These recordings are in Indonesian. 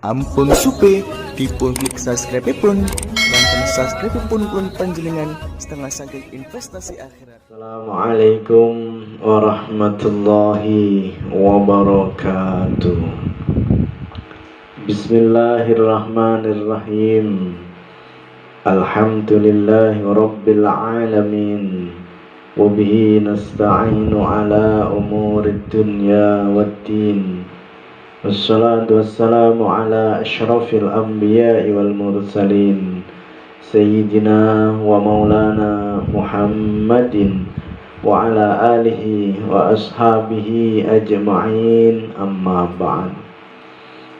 Ampun supe dipun klik subscribe pun dan subscribe pun panjenengan setengah saking investasi akhirat. Assalamualaikum warahmatullahi wabarakatuh. Bismillahirrahmanirrahim. Alhamdulillahi rabbil alamin. Wabihi nasta'inu ala umurid dunya waddin. Wassalatu wassalamu ala ashrafil anbiya'i wal mursalin Sayyidina wa maulana Muhammadin wa ala alihi wa ashabihi ajma'in, amma ba'd.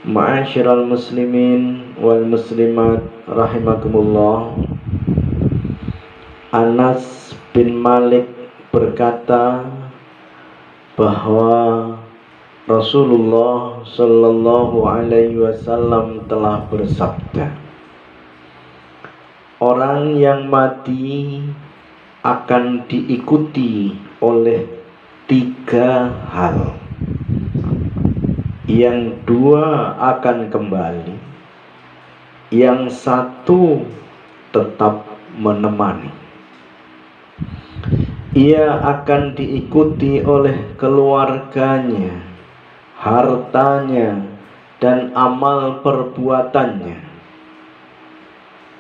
Ma'asyiral muslimin wal muslimat rahimakumullah. Anas bin Malik berkata bahwa Rasulullah Sallallahu Alaihi Wasallam telah bersabda, orang yang mati akan diikuti oleh 3 hal. Yang 2 akan kembali, yang 1 tetap menemani. Ia akan diikuti oleh keluarganya, hartanya, dan amal perbuatannya.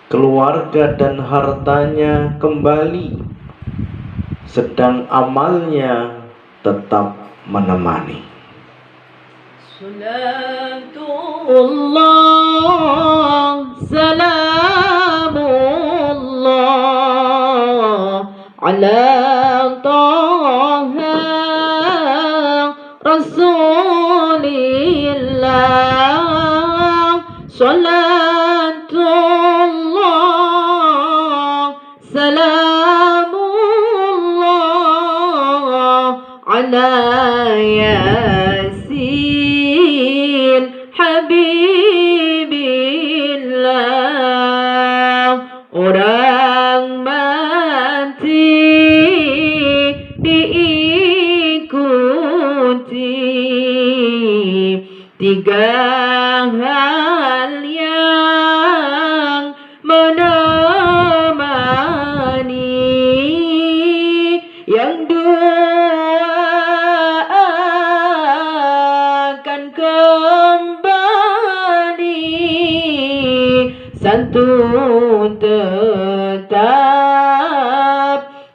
Keluarga dan hartanya kembali, sedang amalnya tetap menemani. Salatullah, salamullah ala taha Rasulillah. Salatullah, salamullah ala Yasin Habibillah. Orang mati diikuti 3 hal yang menemani. Yang 2 akan kembali, 1 tetap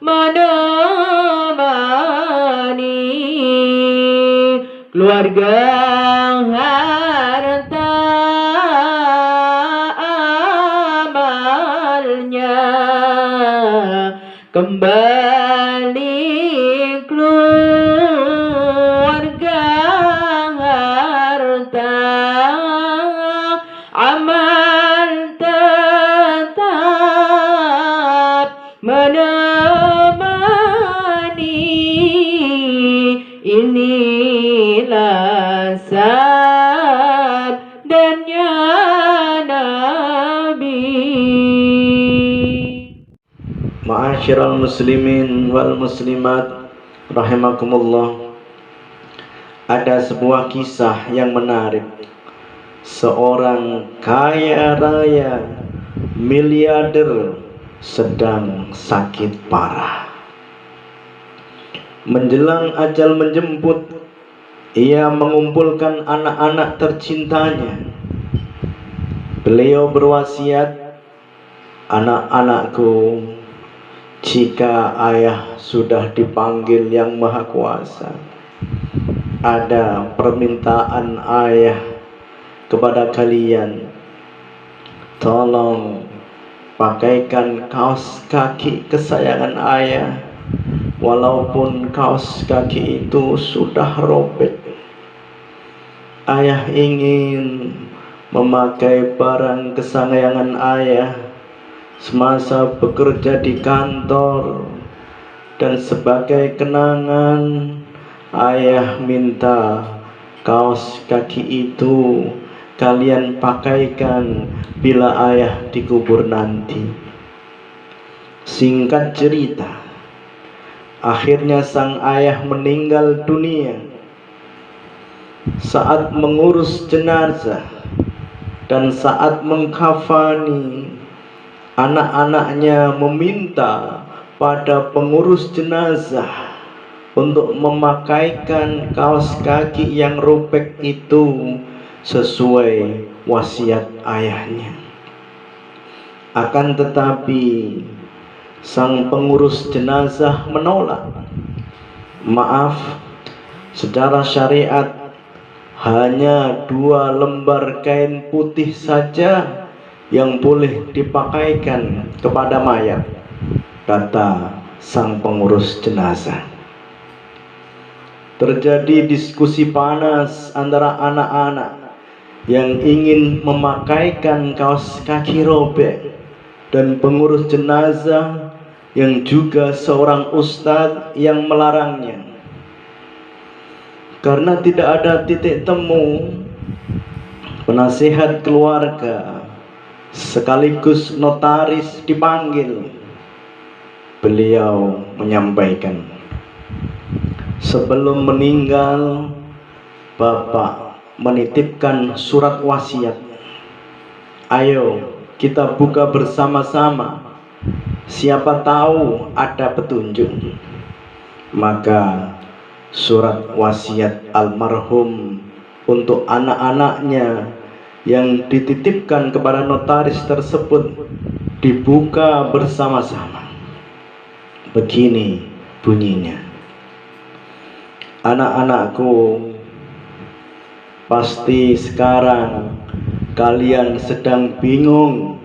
menemani. Keluarga, harta, amalnya kembali. Keluarga, harta, amal tetap menemani. Inilah sabdanya Nabi. Ma'asyiral muslimin wal muslimat rahimakumullah. Ada sebuah kisah yang menarik. Seorang kaya raya miliarder sedang sakit parah. Menjelang ajal menjemput, ia mengumpulkan anak-anak tercintanya. Beliau berwasiat, anak-anakku, jika ayah sudah dipanggil yang Maha Kuasa, ada permintaan ayah kepada kalian, tolong pakaikan kaos kaki kesayangan ayah, walaupun kaos kaki itu sudah robek. Ayah ingin memakai barang kesayangan ayah semasa bekerja di kantor, dan sebagai kenangan ayah minta kaos kaki itu kalian pakaikan bila ayah dikubur nanti. Singkat cerita, akhirnya sang ayah meninggal dunia. Saat mengurus jenazah, dan saat mengkafani, anak-anaknya meminta pada pengurus jenazah untuk memakaikan kaos kaki yang robek itu sesuai wasiat ayahnya. Akan tetapi sang pengurus jenazah menolak. Maaf, secara syariat hanya 2 lembar kain putih saja yang boleh dipakaikan kepada mayat, kata sang pengurus jenazah. Terjadi diskusi panas antara anak-anak yang ingin memakaikan kaos kaki robek dan pengurus jenazah yang juga seorang ustadz yang melarangnya. Karena tidak ada titik temu, penasihat keluarga sekaligus notaris dipanggil. Beliau menyampaikan, sebelum meninggal, Bapak menitipkan surat wasiat. Ayo kita buka bersama-sama, siapa tahu ada petunjuk. Maka surat wasiat almarhum untuk anak-anaknya yang dititipkan kepada notaris tersebut dibuka bersama-sama. Begini bunyinya, anak-anakku, pasti sekarang kalian sedang bingung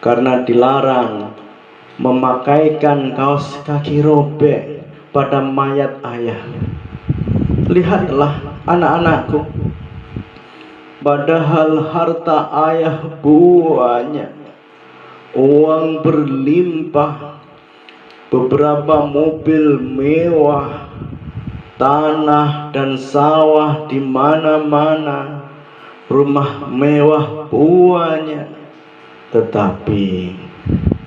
karena dilarang memakaikan kaos kaki robek pada mayat ayah. Lihatlah anak-anakku, padahal harta ayah banyak, uang berlimpah, beberapa mobil mewah, tanah dan sawah di mana-mana, rumah mewah banyak. Tetapi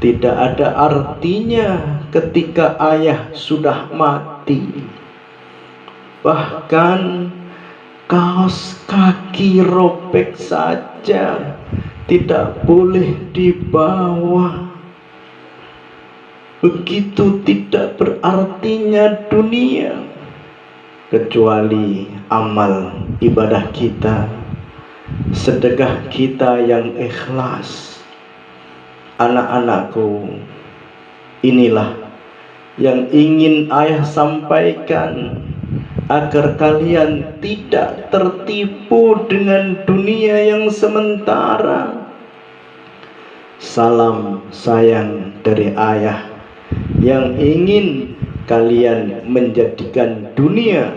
tidak ada artinya ketika ayah sudah mati. Bahkan kaos kaki robek saja tidak boleh dibawa. Begitu tidak berartinya dunia, kecuali amal ibadah kita, sedekah kita yang ikhlas. Anak-anakku, inilah yang ingin ayah sampaikan, agar kalian tidak tertipu dengan dunia yang sementara. Salam sayang dari ayah yang ingin kalian menjadikan dunia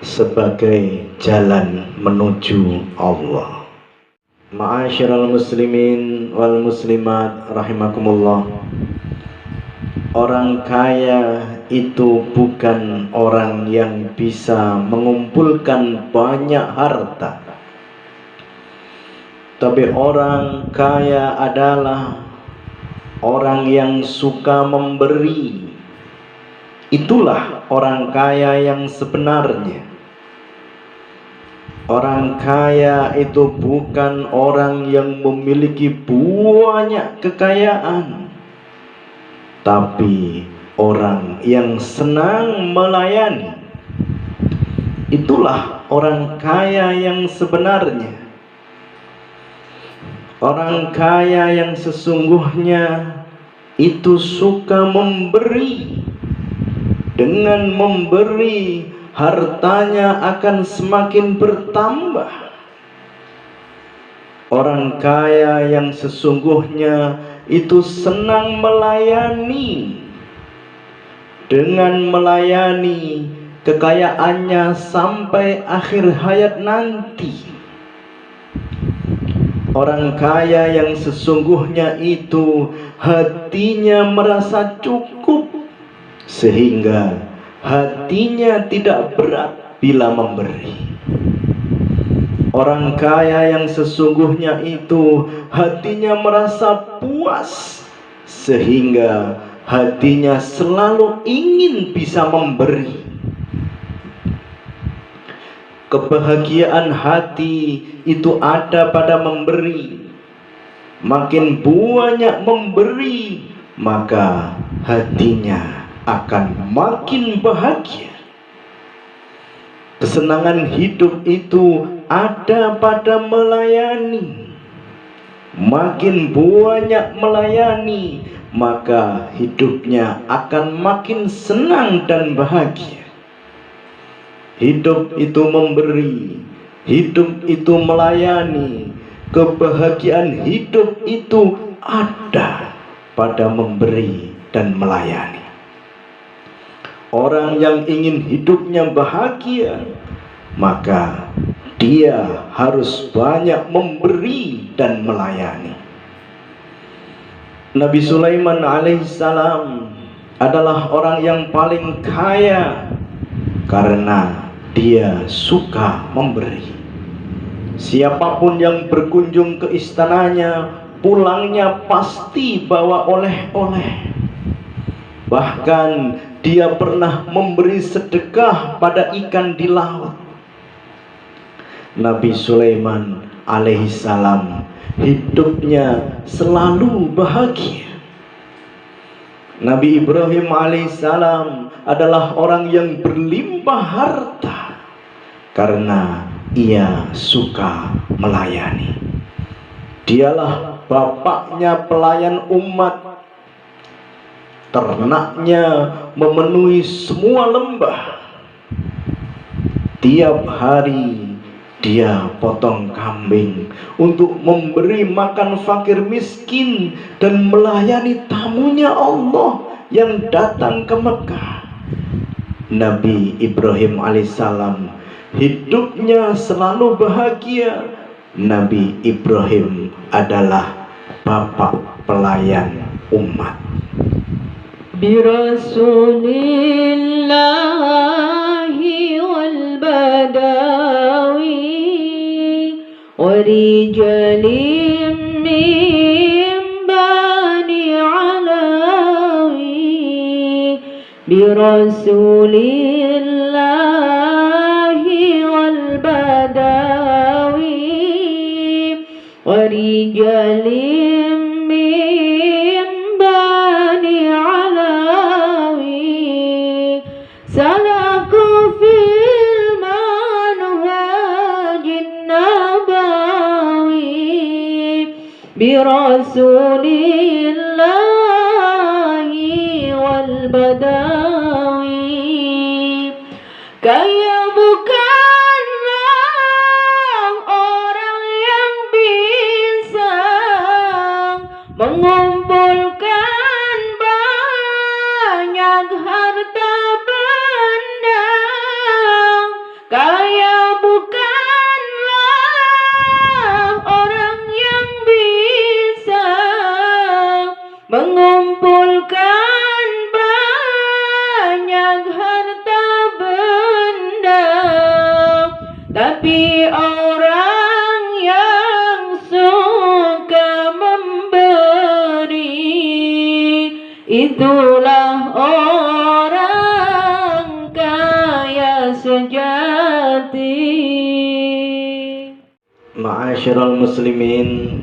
sebagai jalan menuju Allah. Ma'asyiral muslimin wal muslimat rahimakumullah. Orang kaya itu bukan orang yang bisa mengumpulkan banyak harta, tapi orang kaya adalah orang yang suka memberi. Itulah orang kaya yang sebenarnya. Orang kaya itu bukan orang yang memiliki banyak kekayaan, tapi orang yang senang melayani. Itulah orang kaya yang sebenarnya. Orang kaya yang sesungguhnya itu suka memberi. Dengan memberi, hartanya akan semakin bertambah. Orang kaya yang sesungguhnya itu senang melayani. Dengan melayani, kekayaannya sampai akhir hayat nanti. Orang kaya yang sesungguhnya itu hatinya merasa cukup, sehingga hatinya tidak berat bila memberi. Orang kaya yang sesungguhnya itu hatinya merasa puas, sehingga hatinya selalu ingin bisa memberi. Kebahagiaan hati itu ada pada memberi. makin banyak memberi, maka hatinya akan makin bahagia. Kesenangan hidup itu ada pada melayani. Makin banyak melayani, maka hidupnya akan makin senang dan bahagia. Hidup itu memberi, hidup itu melayani. Kebahagiaan hidup itu ada pada memberi dan melayani. Orang yang ingin hidupnya bahagia, maka dia harus banyak memberi dan melayani. Nabi Sulaiman alaihissalam adalah orang yang paling kaya karena dia suka memberi. Siapapun yang berkunjung ke istananya, pulangnya pasti bawa oleh-oleh. Bahkan dia pernah memberi sedekah pada ikan di laut. Nabi Sulaiman alaihissalam hidupnya selalu bahagia. Nabi Ibrahim alaihissalam adalah orang yang berlimpah harta karena ia suka melayani. Dialah bapaknya pelayan umat. Ternaknya memenuhi semua lembah. Tiap hari dia potong kambing untuk memberi makan fakir miskin dan melayani tamunya Allah yang datang ke Mekah. Nabi Ibrahim alaihissalam hidupnya selalu bahagia. Nabi Ibrahim adalah bapak pelayan umat. Birasulillahi wal badawi wa rijalim min bani alawi. Birasulillahi wal badawi wa rijalim min bani alawi. Salaku fil manhajin nabawi birasulillahi wal badawi. Kaya bukanlah orang yang bisa mengumpulkan banyak harta benda. Kaya bukanlah orang yang bisa mengumpulkan banyak harta benda, tapi orang yang suka memberi, itulah orang kaya sejati. Ma'asyiral muslimin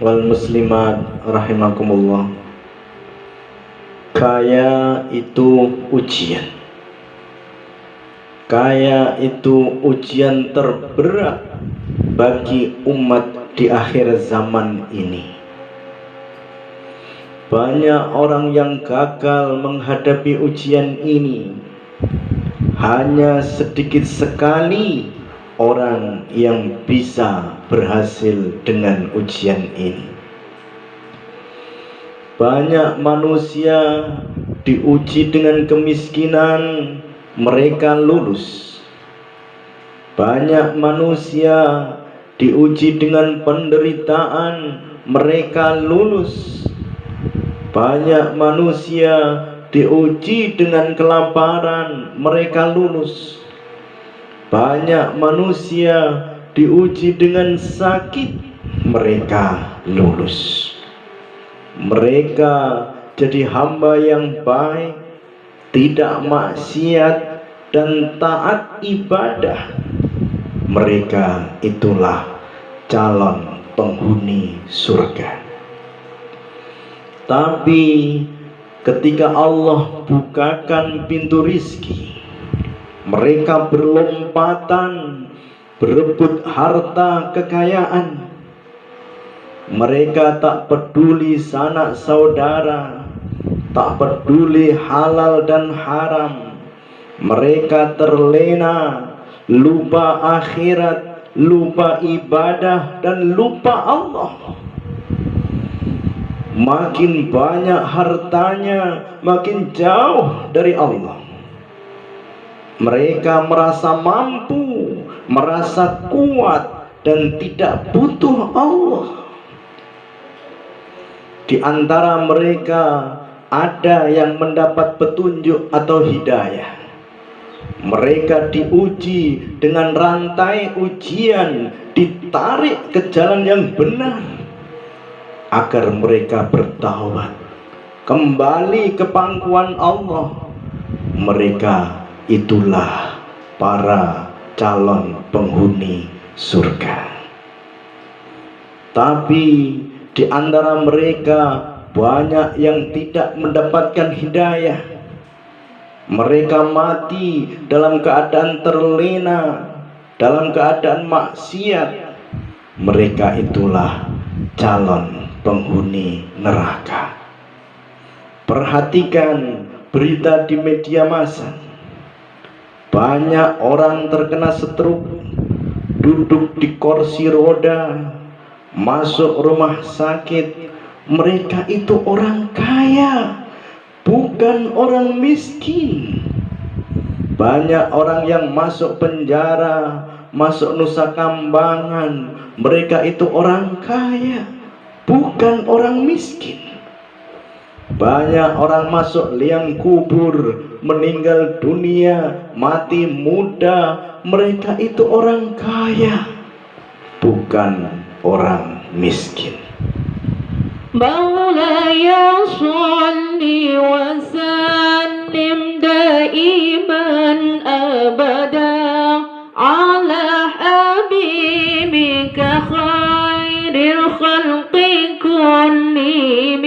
wal muslimat rahimakumullah. Kaya itu ujian. Kaya itu ujian terberat bagi umat di akhir zaman ini. Banyak orang yang gagal menghadapi ujian ini. Hanya sedikit sekali orang yang bisa berhasil dengan ujian ini. Banyak manusia diuji dengan kemiskinan, mereka lulus. Banyak manusia diuji dengan penderitaan, mereka lulus. Banyak manusia diuji dengan kelaparan, mereka lulus. Banyak manusia diuji dengan sakit, mereka lulus. Mereka jadi hamba yang baik, tidak maksiat dan taat ibadah. Mereka itulah calon penghuni surga. Tapi ketika Allah bukakan pintu rizki, mereka berlompatan berebut harta kekayaan. Mereka tak peduli sanak saudara, tak peduli halal dan haram. Mereka terlena, lupa akhirat, lupa ibadah, dan lupa Allah. Makin banyak hartanya, makin jauh dari Allah. Mereka merasa mampu, merasa kuat, dan tidak butuh Allah. Di antara mereka ada yang mendapat petunjuk atau hidayah. Mereka diuji dengan rantai ujian, ditarik ke jalan yang benar agar mereka bertaubat, kembali ke pangkuan Allah. Mereka itulah para calon penghuni surga. Tapi di antara mereka banyak yang tidak mendapatkan hidayah. Mereka mati dalam keadaan terlena, dalam keadaan maksiat. Mereka itulah calon penghuni neraka. Perhatikan berita di media massa. Banyak orang terkena stroke, duduk di kursi roda, masuk rumah sakit. Mereka itu orang kaya, bukan orang miskin. Banyak orang yang masuk penjara, masuk Nusa Kambangan. Mereka itu orang kaya, bukan orang miskin. Banyak orang masuk liang kubur, meninggal dunia, mati muda. Mereka itu orang kaya, bukan orang miskin. مولاي صل وسلم دائما أبدا على حبيبك خير الخلق كلهم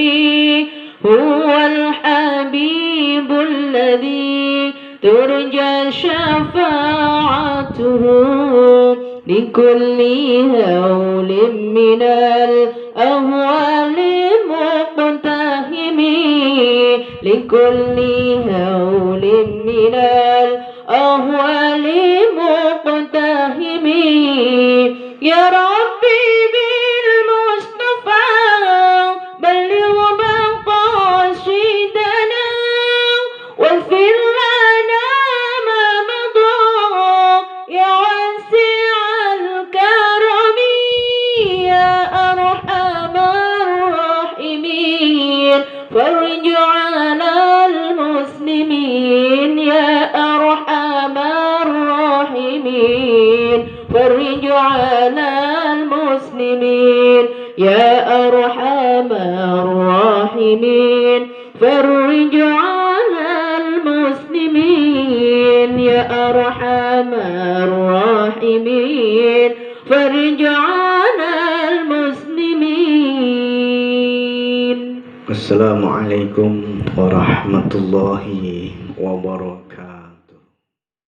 هو الحبيب الذي ترجى شفاعته لكل هول من الأهوال مقتحم لكل هول من الأهوال مقتحم يا ربي بالمصطفى بلغ مقاصدنا واغفر لنا ما مضى يا واسع الكرم يا أرحم الراحمين فرج على المسلمين يا أرحم الراحمين فرج على المسلمين يا أرحم الراحمين فرج على المسلمين يا أرحم الراحمين فرج على المسلمين. Assalamualaikum warahmatullahi wabarakatuh.